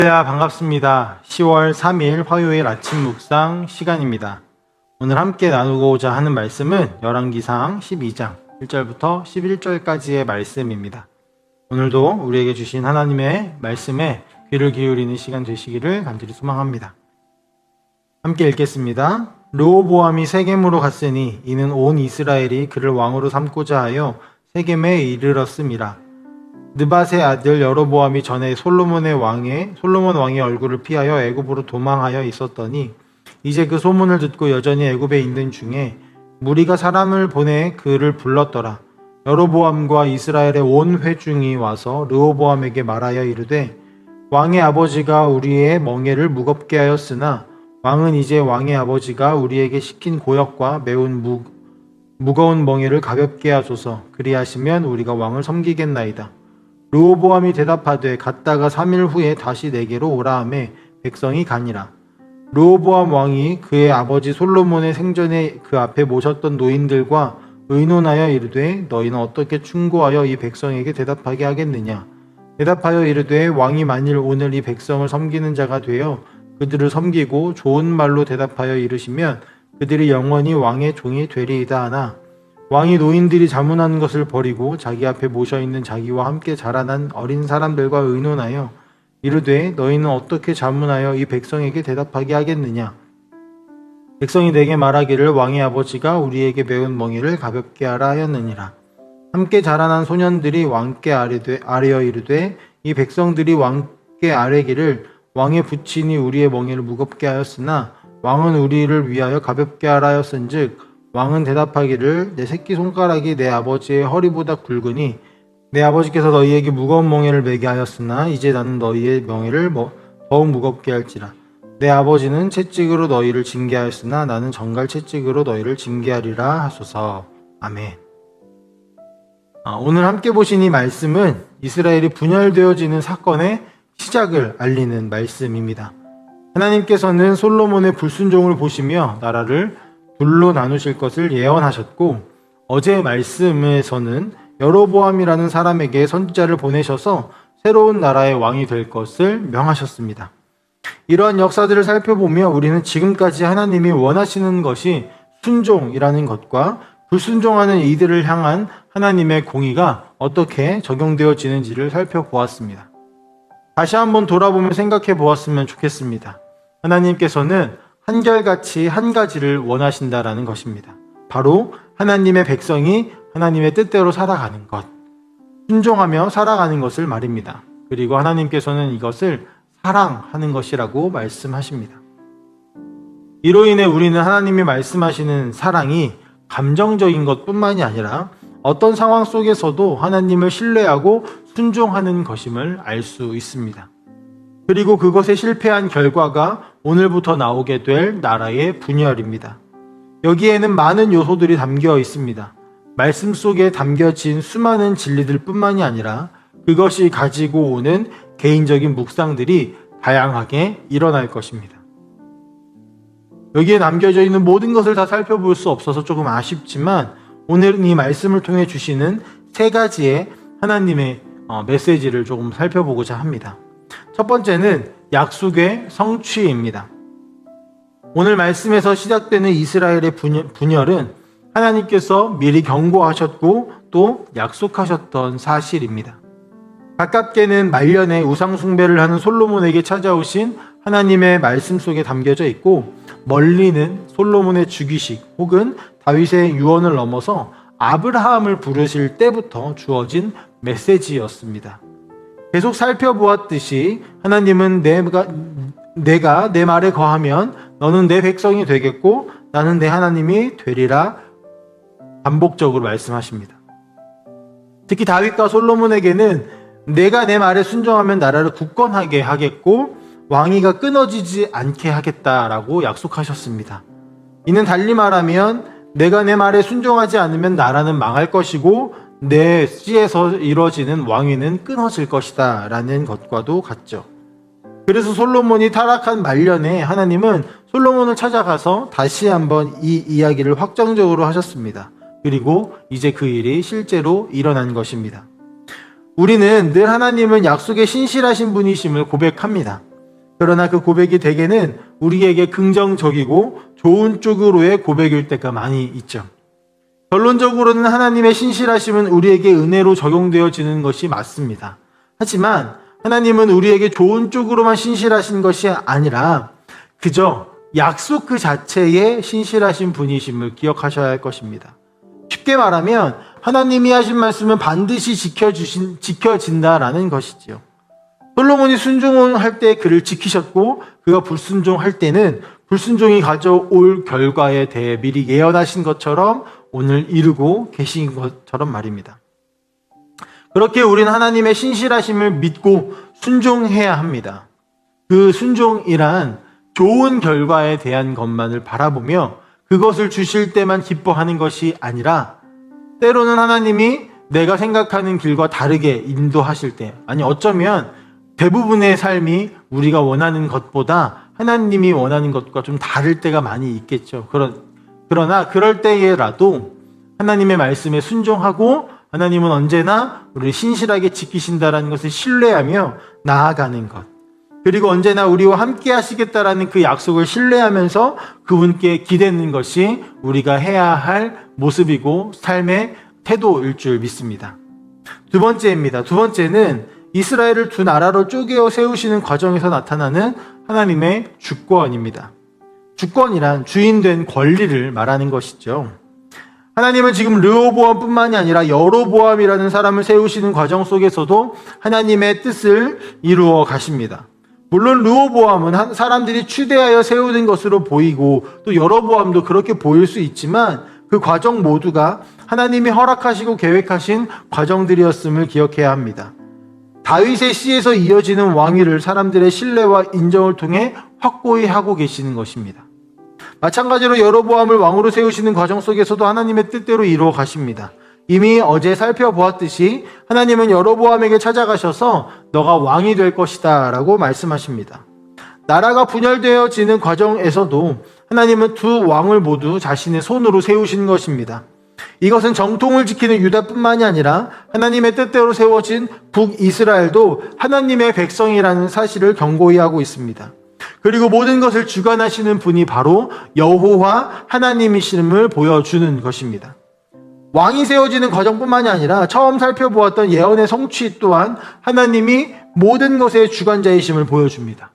반갑습니다. 10월 3일 화요일 아침 묵상 시간입니다. 오늘 함께 나누고자 하는 말씀은 열왕기상 12장 1절부터 11절까지의 말씀입니다. 오늘도 우리에게 주신 하나님의 말씀에 귀를 기울이는 시간 되시기를 간절히 소망합니다. 함께 읽겠습니다. 르호보암이 세겜으로 갔으니 이는 온 이스라엘이 그를 왕으로 삼고자 하여 세겜에 이르렀음이라. 느밧의 아들 여로보암이 전에 솔로몬 왕의 얼굴을 피하여 애굽으로 도망하여 있었더니 이제 그 소문을 듣고 여전히 애굽에 있는 중에 무리가 사람을 보내 그를 불렀더라. 여로보암과 이스라엘의 온 회중이 와서 르호보암에게 말하여 이르되 왕의 아버지가 우리의 멍에를 무겁게 하였으나 왕은 이제 왕의 아버지가 우리에게 시킨 고역과 매운 무거운 멍에를 가볍게 하소서. 그리하시면 우리가 왕을 섬기겠나이다. 르호보암이 대답하되 갔다가 3일 후에 다시 내게로 오라 하매 백성이 가니라. 르호보암 왕이 그의 아버지 솔로몬의 생전에 그 앞에 모셨던 노인들과 의논하여 이르되 너희는 어떻게 충고하여 이 백성에게 대답하게 하겠느냐. 대답하여 이르되 왕이 만일 오늘 이 백성을 섬기는 자가 되어 그들을 섬기고 좋은 말로 대답하여 이르시면 그들이 영원히 왕의 종이 되리이다 하나 왕이 노인들이 자문하는 것을 버리고 자기 앞에 모셔있는 자기와 함께 자라난 어린 사람들과 의논하여 이르되 너희는 어떻게 자문하여 이 백성에게 대답하게 하겠느냐. 백성이 내게 말하기를 왕의 아버지가 우리에게 매운 멍에를 가볍게 하라 하였느니라. 함께 자라난 소년들이 왕께 아뢰어 이르되 이 백성들이 왕께 아뢰기를 왕의 부친이 우리의 멍에를 무겁게 하였으나 왕은 우리를 위하여 가볍게 하라 하였은즉 왕은 대답하기를 내 새끼손가락이 내 아버지의 허리보다 굵으니 내 아버지께서 너희에게 무거운 멍에를 매게 하였으나 이제 나는 너희의 멍에를 더욱 무겁게 할지라. 내 아버지는 채찍으로 너희를 징계하였으나 나는 정갈 채찍으로 너희를 징계하리라 하소서. 아멘. 오늘 함께 보신 이 말씀은 이스라엘이 분열되어지는 사건의 시작을 알리는 말씀입니다. 하나님께서는 솔로몬의 불순종을 보시며 나라를 둘로 나누실 것을 예언하셨고 어제 말씀에서는 여로보암이라는 사람에게 선지자를 보내셔서 새로운 나라의 왕이 될 것을 명하셨습니다. 이러한 역사들을 살펴보며 우리는 지금까지 하나님이 원하시는 것이 순종이라는 것과 불순종하는 이들을 향한 하나님의 공의가 어떻게 적용되어지는지를 살펴보았습니다. 다시 한번 돌아보며 생각해 보았으면 좋겠습니다. 하나님께서는 한결같이 한 가지를 원하신다라는 것입니다. 바로 하나님의 백성이 하나님의 뜻대로 살아가는 것, 순종하며 살아가는 것을 말입니다. 그리고 하나님께서는 이것을 사랑하는 것이라고 말씀하십니다. 이로 인해 우리는 하나님이 말씀하시는 사랑이 감정적인 것뿐만이 아니라 어떤 상황 속에서도 하나님을 신뢰하고 순종하는 것임을 알 수 있습니다. 그리고 그것에 실패한 결과가 오늘부터 나오게 될 나라의 분열입니다. 여기에는 많은 요소들이 담겨 있습니다. 말씀 속에 담겨진 수많은 진리들 뿐만이 아니라 그것이 가지고 오는 개인적인 묵상들이 다양하게 일어날 것입니다. 여기에 남겨져 있는 모든 것을 다 살펴볼 수 없어서 조금 아쉽지만 오늘은 이 말씀을 통해 주시는 세 가지의 하나님의 메시지를 조금 살펴보고자 합니다. 첫 번째는 약속의 성취입니다. 오늘 말씀에서 시작되는 이스라엘의 분열은 하나님께서 미리 경고하셨고 또 약속하셨던 사실입니다. 가깝게는 말년에 우상 숭배를 하는 솔로몬에게 찾아오신 하나님의 말씀 속에 담겨져 있고 멀리는 솔로몬의 즉위식 혹은 다윗의 유언을 넘어서 아브라함을 부르실 때부터 주어진 메시지였습니다. 계속 살펴보았듯이 하나님은 내가 내 말에 거하면 너는 내 백성이 되겠고 나는 내 하나님이 되리라 반복적으로 말씀하십니다. 특히 다윗과 솔로몬에게는 내가 내 말에 순종하면 나라를 굳건하게 하겠고 왕위가 끊어지지 않게 하겠다라고 약속하셨습니다. 이는 달리 말하면 내가 내 말에 순종하지 않으면 나라는 망할 것이고 내 씨에서 이루어지는 왕위는 끊어질 것이다 라는 것과도 같죠. 그래서 솔로몬이 타락한 말년에 하나님은 솔로몬을 찾아가서 다시 한번 이 이야기를 확정적으로 하셨습니다. 그리고 이제 그 일이 실제로 일어난 것입니다. 우리는 늘 하나님은 약속에 신실하신 분이심을 고백합니다. 그러나 그 고백이 대개는 우리에게 긍정적이고 좋은 쪽으로의 고백일 때가 많이 있죠. 결론적으로는 하나님의 신실하심은 우리에게 은혜로 적용되어지는 것이 맞습니다. 하지만 하나님은 우리에게 좋은 쪽으로만 신실하신 것이 아니라 그저 약속 그 자체에 신실하신 분이심을 기억하셔야 할 것입니다. 쉽게 말하면 하나님이 하신 말씀은 반드시 지켜진다라는 것이지요. 솔로몬이 순종할 때 그를 지키셨고 그가 불순종할 때는 불순종이 가져올 결과에 대해 미리 예언하신 것처럼 오늘 이루고 계신 것처럼 말입니다. 그렇게 우리는 하나님의 신실하심을 믿고 순종해야 합니다. 그 순종이란 좋은 결과에 대한 것만을 바라보며 그것을 주실 때만 기뻐하는 것이 아니라 때로는 하나님이 내가 생각하는 길과 다르게 인도하실 때, 아니 어쩌면 대부분의 삶이 우리가 원하는 것보다 하나님이 원하는 것과 좀 다를 때가 많이 있겠죠. 그러나 그럴 때에라도 하나님의 말씀에 순종하고 하나님은 언제나 우리를 신실하게 지키신다라는 것을 신뢰하며 나아가는 것. 그리고 언제나 우리와 함께 하시겠다라는 그 약속을 신뢰하면서 그분께 기대는 것이 우리가 해야 할 모습이고 삶의 태도일 줄 믿습니다. 두 번째입니다. 두 번째는 이스라엘을 두 나라로 쪼개어 세우시는 과정에서 나타나는 하나님의 주권입니다. 주권이란 주인된 권리를 말하는 것이죠. 하나님은 지금 르호보암뿐만이 아니라 여로보암이라는 사람을 세우시는 과정 속에서도 하나님의 뜻을 이루어 가십니다. 물론 르호보암은 사람들이 추대하여 세우는 것으로 보이고 또 여로보암도 그렇게 보일 수 있지만 그 과정 모두가 하나님이 허락하시고 계획하신 과정들이었음을 기억해야 합니다. 다윗의 씨에서 이어지는 왕위를 사람들의 신뢰와 인정을 통해 확고히 하고 계시는 것입니다. 마찬가지로 여로보암을 왕으로 세우시는 과정 속에서도 하나님의 뜻대로 이루어 가십니다. 이미 어제 살펴보았듯이 하나님은 여로보암에게 찾아가셔서 너가 왕이 될 것이다 라고 말씀하십니다. 나라가 분열되어지는 과정에서도 하나님은 두 왕을 모두 자신의 손으로 세우신 것입니다. 이것은 정통을 지키는 유다뿐만이 아니라 하나님의 뜻대로 세워진 북이스라엘도 하나님의 백성이라는 사실을 경고히 하고 있습니다. 그리고 모든 것을 주관하시는 분이 바로 여호와 하나님이심을 보여주는 것입니다. 왕이 세워지는 과정뿐만이 아니라 처음 살펴보았던 예언의 성취 또한 하나님이 모든 것의 주관자이심을 보여줍니다.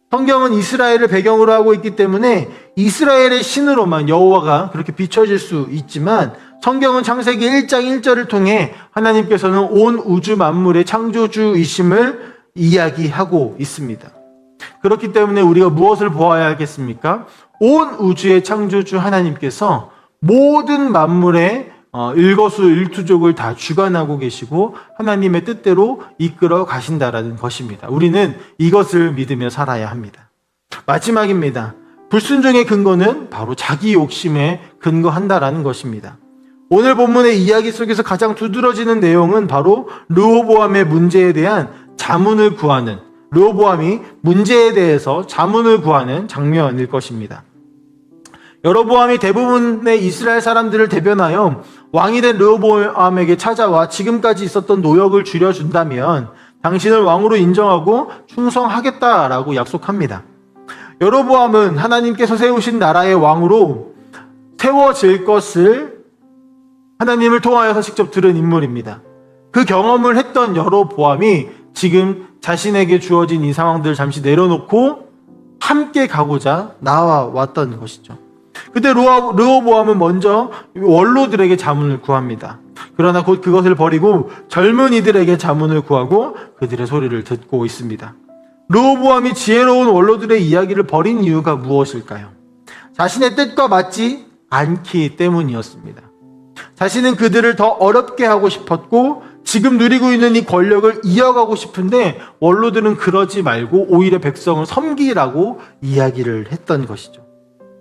성경은 이스라엘을 배경으로 하고 있기 때문에 이스라엘의 신으로만 여호와가 그렇게 비춰질 수 있지만 성경은 창세기 1장 1절을 통해 하나님께서는 온 우주 만물의 창조주이심을 이야기하고 있습니다. 그렇기 때문에 우리가 무엇을 보아야 하겠습니까? 온 우주의 창조주 하나님께서 모든 만물의 일거수일투족을 다 주관하고 계시고 하나님의 뜻대로 이끌어 가신다라는 것입니다. 우리는 이것을 믿으며 살아야 합니다. 마지막입니다. 불순종의 근거는 바로 자기 욕심에 근거한다라는 것입니다. 오늘 본문의 이야기 속에서 가장 두드러지는 내용은 바로 르호보암의 문제에 대한 자문을 구하는, 르호보암이 문제에 대해서 자문을 구하는 장면일 것입니다. 여로보암이 대부분의 이스라엘 사람들을 대변하여 왕이 된 르호보암에게 찾아와 지금까지 있었던 노역을 줄여준다면 당신을 왕으로 인정하고 충성하겠다라고 약속합니다. 여로보암은 하나님께서 세우신 나라의 왕으로 세워질 것을 하나님을 통하여서 직접 들은 인물입니다. 그 경험을 했던 여로보암이 지금 자신에게 주어진 이 상황들을 잠시 내려놓고 함께 가고자 나와왔던 것이죠. 그때 르호보암은 먼저 원로들에게 자문을 구합니다. 그러나 곧 그것을 버리고 젊은이들에게 자문을 구하고 그들의 소리를 듣고 있습니다. 르호보암이 지혜로운 원로들의 이야기를 버린 이유가 무엇일까요? 자신의 뜻과 맞지 않기 때문이었습니다. 자신은 그들을 더 어렵게 하고 싶었고 지금 누리고 있는 이 권력을 이어가고 싶은데 원로들은 그러지 말고 오히려 백성을 섬기라고 이야기를 했던 것이죠.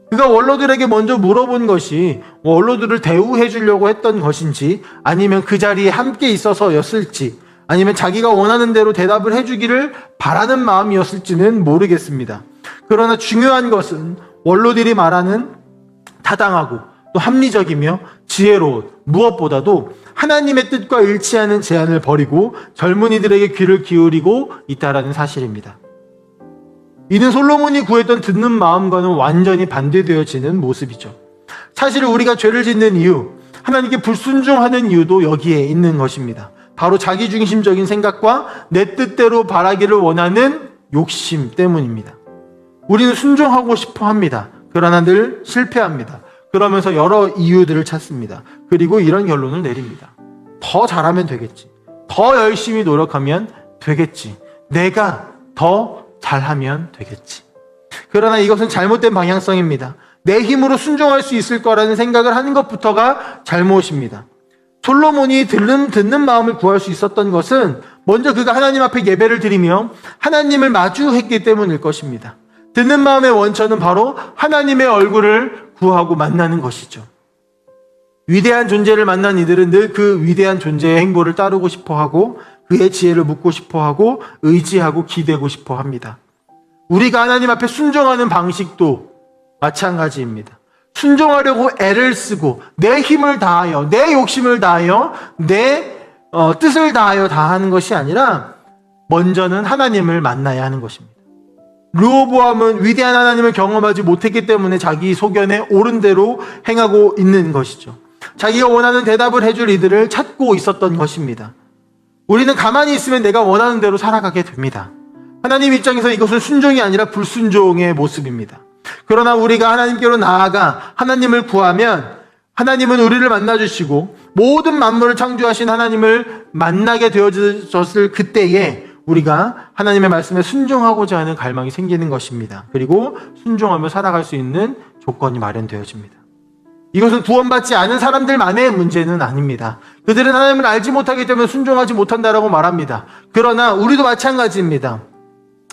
그가 원로들에게 먼저 물어본 것이 원로들을 대우해 주려고 했던 것인지 아니면 그 자리에 함께 있어서였을지 아니면 자기가 원하는 대로 대답을 해주기를 바라는 마음이었을지는 모르겠습니다. 그러나 중요한 것은 원로들이 말하는 타당하고 또 합리적이며 지혜로운 무엇보다도 하나님의 뜻과 일치하는 제안을 버리고 젊은이들에게 귀를 기울이고 있다라는 사실입니다. 이는 솔로몬이 구했던 듣는 마음과는 완전히 반대되어지는 모습이죠. 사실 우리가 죄를 짓는 이유, 하나님께 불순종하는 이유도 여기에 있는 것입니다. 바로 자기중심적인 생각과 내 뜻대로 바라기를 원하는 욕심 때문입니다. 우리는 순종하고 싶어 합니다. 그러나 늘 실패합니다. 그러면서 여러 이유들을 찾습니다. 그리고 이런 결론을 내립니다. 더 잘하면 되겠지. 더 열심히 노력하면 되겠지. 내가 더 잘하면 되겠지. 그러나 이것은 잘못된 방향성입니다. 내 힘으로 순종할 수 있을 거라는 생각을 하는 것부터가 잘못입니다. 솔로몬이 듣는 마음을 구할 수 있었던 것은 먼저 그가 하나님 앞에 예배를 드리며 하나님을 마주했기 때문일 것입니다. 듣는 마음의 원천은 바로 하나님의 얼굴을 구하고 만나는 것이죠. 위대한 존재를 만난 이들은 늘 그 위대한 존재의 행보를 따르고 싶어하고 그의 지혜를 묻고 싶어하고 의지하고 기대고 싶어합니다. 우리가 하나님 앞에 순종하는 방식도 마찬가지입니다. 순종하려고 애를 쓰고 내 힘을 다하여 내 욕심을 다하여 내 뜻을 다하여 다 하는 것이 아니라 먼저는 하나님을 만나야 하는 것입니다. 르호보암은 위대한 하나님을 경험하지 못했기 때문에 자기 소견에 옳은 대로 행하고 있는 것이죠. 자기가 원하는 대답을 해줄 이들을 찾고 있었던 것입니다. 우리는 가만히 있으면 내가 원하는 대로 살아가게 됩니다. 하나님 입장에서 이것은 순종이 아니라 불순종의 모습입니다. 그러나 우리가 하나님께로 나아가 하나님을 구하면 하나님은 우리를 만나주시고 모든 만물을 창조하신 하나님을 만나게 되어졌을 그때에 우리가 하나님의 말씀에 순종하고자 하는 갈망이 생기는 것입니다. 그리고 순종하며 살아갈 수 있는 조건이 마련되어집니다. 이것은 구원받지 않은 사람들만의 문제는 아닙니다. 그들은 하나님을 알지 못하기 때문에 순종하지 못한다라고 말합니다. 그러나 우리도 마찬가지입니다.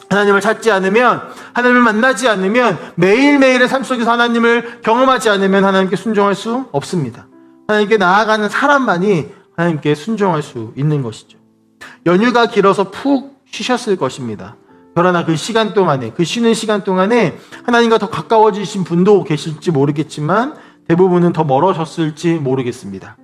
하나님을 찾지 않으면, 하나님을 만나지 않으면, 매일매일의 삶 속에서 하나님을 경험하지 않으면 하나님께 순종할 수 없습니다. 하나님께 나아가는 사람만이 하나님께 순종할 수 있는 것이죠. 연휴가 길어서 푹 쉬셨을 것입니다. 그러나 그 시간 동안에, 그 쉬는 시간 동안에 하나님과 더 가까워지신 분도 계실지 모르겠지만 대부분은 더 멀어졌을지 모르겠습니다.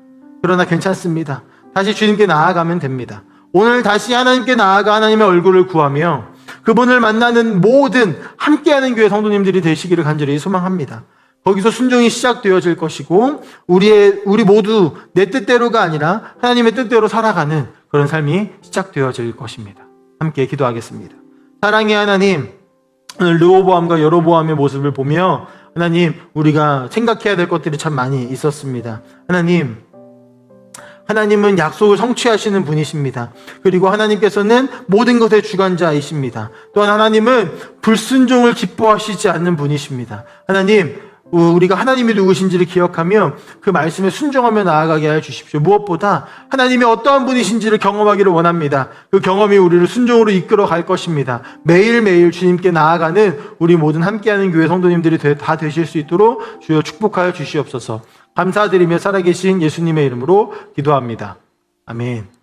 그러나 괜찮습니다. 다시 주님께 나아가면 됩니다. 오늘 다시 하나님께 나아가 하나님의 얼굴을 구하며 그분을 만나는 모든 함께하는 교회 성도님들이 되시기를 간절히 소망합니다. 거기서 순종이 시작되어질 것이고 우리 모두 내 뜻대로가 아니라 하나님의 뜻대로 살아가는 그런 삶이 시작되어질 것입니다. 함께 기도하겠습니다. 사랑의 하나님, 오늘 르호보암과 여로보암의 모습을 보며 하나님, 우리가 생각해야 될 것들이 참 많이 있었습니다. 하나님은 약속을 성취하시는 분이십니다. 그리고 하나님께서는 모든 것의 주관자이십니다. 또한 하나님은 불순종을 기뻐하시지 않는 분이십니다. 하나님, 우리가 하나님이 누구신지를 기억하며 그 말씀에 순종하며 나아가게 하여 주십시오. 무엇보다 하나님이 어떠한 분이신지를 경험하기를 원합니다. 그 경험이 우리를 순종으로 이끌어 갈 것입니다. 매일매일 주님께 나아가는 우리 모든 함께하는 교회 성도님들이 다 되실 수 있도록 주여 축복하여 주시옵소서. 감사드리며 살아계신 예수님의 이름으로 기도합니다. 아멘.